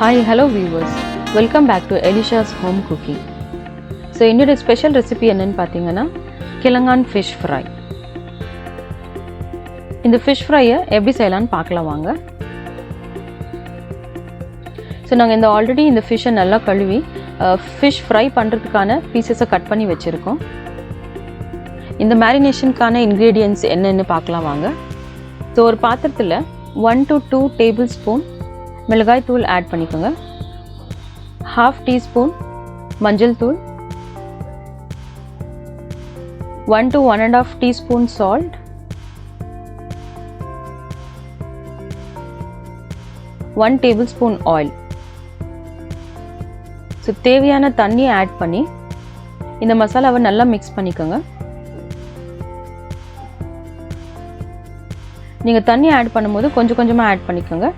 Hi, hello viewers. Welcome back to Elisha's Home Cooking. So, இன்னொரு special recipe என்னன்னு பார்த்தீங்கன்னா கிழங்கான் fish fry. இந்த fish ஃப்ரையை எப்படி செய்யலான்னு பார்க்கலாம் வாங்க. ஸோ நாங்கள் ஆல்ரெடி இந்த ஃபிஷ்ஷை நல்லா கழுவி ஃபிஷ் ஃப்ரை பண்ணுறதுக்கான பீசஸை கட் பண்ணி வச்சுருக்கோம். இந்த மேரினேஷனுக்கான இன்க்ரீடியன்ட்ஸ் என்னென்னு பார்க்கலாம் வாங்க. ஸோ ஒரு பாத்திரத்தில் 1 to 2 டேபிள் ஸ்பூன் மிளகாய் தூள் ஆட் பண்ணிக்கோங்க. 1/2 டீஸ்பூன் மஞ்சள் தூள், 1 to 1.5 teaspoon salt, 1 table spoon oil. So தேவையான தண்ணியை ஆட் பண்ணி இந்த மசாலாவை நல்லா மிக்ஸ் பண்ணிக்கோங்க. நீங்கள் தண்ணி ஆட் பண்ணும்போது கொஞ்சம் கொஞ்சமாக ஆட் பண்ணிக்கோங்க.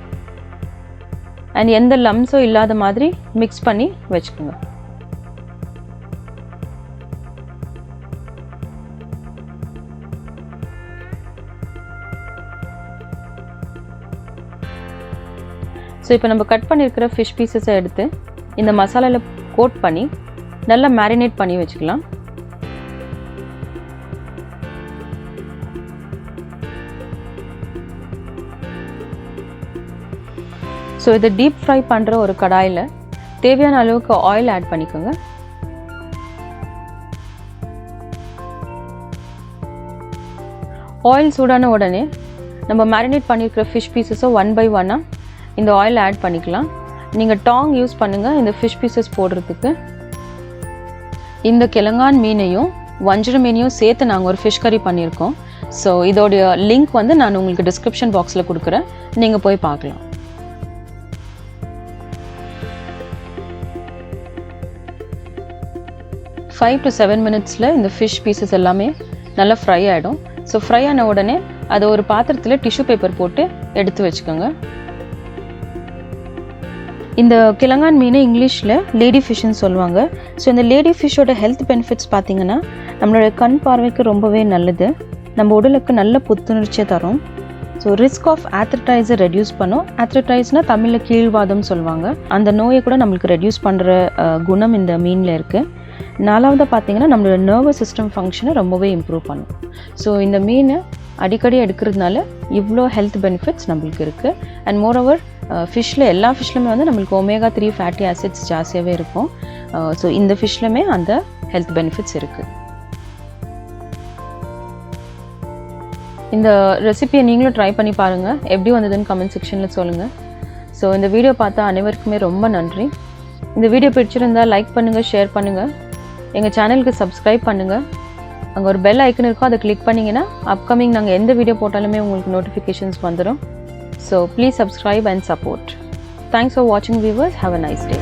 அண்ட் எந்த லம்ஸும் இல்லாத மாதிரி மிக்ஸ் பண்ணி வச்சுக்கோங்க. ஸோ இப்போ நம்ம கட் பண்ணியிருக்கிற ஃபிஷ் பீசஸை எடுத்து இந்த மசாலாவில் கோட் பண்ணி நல்லா மேரினேட் பண்ணி வச்சுக்கலாம். ஸோ இதை டீப் ஃப்ரை பண்ணுற ஒரு கடாயில் தேவையான அளவுக்கு ஆயில் ஆட் பண்ணிக்கோங்க. ஆயில் சூடான உடனே நம்ம மேரினேட் பண்ணியிருக்கிற ஃபிஷ் பீசஸை 1 by 1 இந்த ஆயில் ஆட் பண்ணிக்கலாம். நீங்கள் டாங் யூஸ் பண்ணுங்கள் இந்த ஃபிஷ் பீசஸ் போடுறதுக்கு. இந்த கிழங்கான் மீனையும் வஞ்சர மீனையும் சேர்த்து நாங்கள் ஒரு ஃபிஷ் கறி பண்ணியிருக்கோம். ஸோ இதோடைய லிங்க் வந்து நான் உங்களுக்கு டிஸ்கிரிப்ஷன் பாக்ஸில் கொடுக்குறேன், நீங்கள் போய் பார்க்கலாம். Five to 7 minutes இந்த ஃபிஷ் பீசஸ் எல்லாமே நல்லா ஃப்ரை ஆகிடும். ஸோ ஃப்ரை ஆன உடனே அதை ஒரு பாத்திரத்தில் டிஷ்யூ பேப்பர் போட்டு எடுத்து வச்சுக்கோங்க. இந்த கிழங்கான் மீன் இங்கிலீஷில் லேடி ஃபிஷ்ன்னு சொல்லுவாங்க. ஸோ இந்த லேடி ஃபிஷ்ஷோட ஹெல்த் பெனிஃபிட்ஸ் பார்த்திங்கன்னா நம்மளோட கண் பார்வைக்கு ரொம்பவே நல்லது, நம்ம உடலுக்கு நல்ல புத்துணர்ச்சியை தரும். ஸோ ரிஸ்க் ஆஃப் ஆத்ரடைஸை ரெடியூஸ் பண்ணும். ஆத்ரடைஸ்னால் தமிழில் கீழ்வாதம் சொல்லுவாங்க. அந்த நோயை கூட நம்மளுக்கு ரெடியூஸ் பண்ணுற குணம் இந்த மீனில் இருக்குது. 4வது பார்த்தீங்கன்னா நம்மளோட நர்வஸ் சிஸ்டம் ஃபங்க்ஷனை ரொம்பவே இம்ப்ரூவ் பண்ணும். ஸோ இந்த மீனை அடிக்கடி எடுக்கிறதுனால இவ்வளோ ஹெல்த் பெனிஃபிட்ஸ் நம்மளுக்கு இருக்குது. அண்ட் மோரோவர் ஃபிஷ்ஷில் எல்லா ஃபிஷ்லையுமே வந்து நம்மளுக்கு omega-3 ஃபேட்டி ஆசிட்ஸ் ஜாஸ்தியாகவே இருக்கும். ஸோ இந்த ஃபிஷ்லையுமே அந்த ஹெல்த் பெனிஃபிட்ஸ் இருக்குது. இந்த ரெசிபியை நீங்களும் ட்ரை பண்ணி பாருங்கள், எப்படி வந்ததுன்னு கமெண்ட் செக்ஷனில் சொல்லுங்கள். ஸோ இந்த வீடியோ பார்த்தா அனைவருக்குமே ரொம்ப நன்றி. இந்த வீடியோ பிடிச்சிருந்தால் லைக் பண்ணுங்கள், ஷேர் பண்ணுங்கள், எங்கள் சேனலுக்கு சப்ஸ்கிரைப் பண்ணுங்கள். அங்கே ஒரு பெல் ஐக்கன் இருக்கும், அதை கிளிக் பண்ணிங்கன்னா அப்கமிங் நாங்கள் எந்த வீடியோ போட்டாலுமே உங்களுக்கு நோட்டிஃபிகேஷன்ஸ் வந்துடும். So please subscribe and support. Thanks for வாட்சிங் viewers. Have a nice day.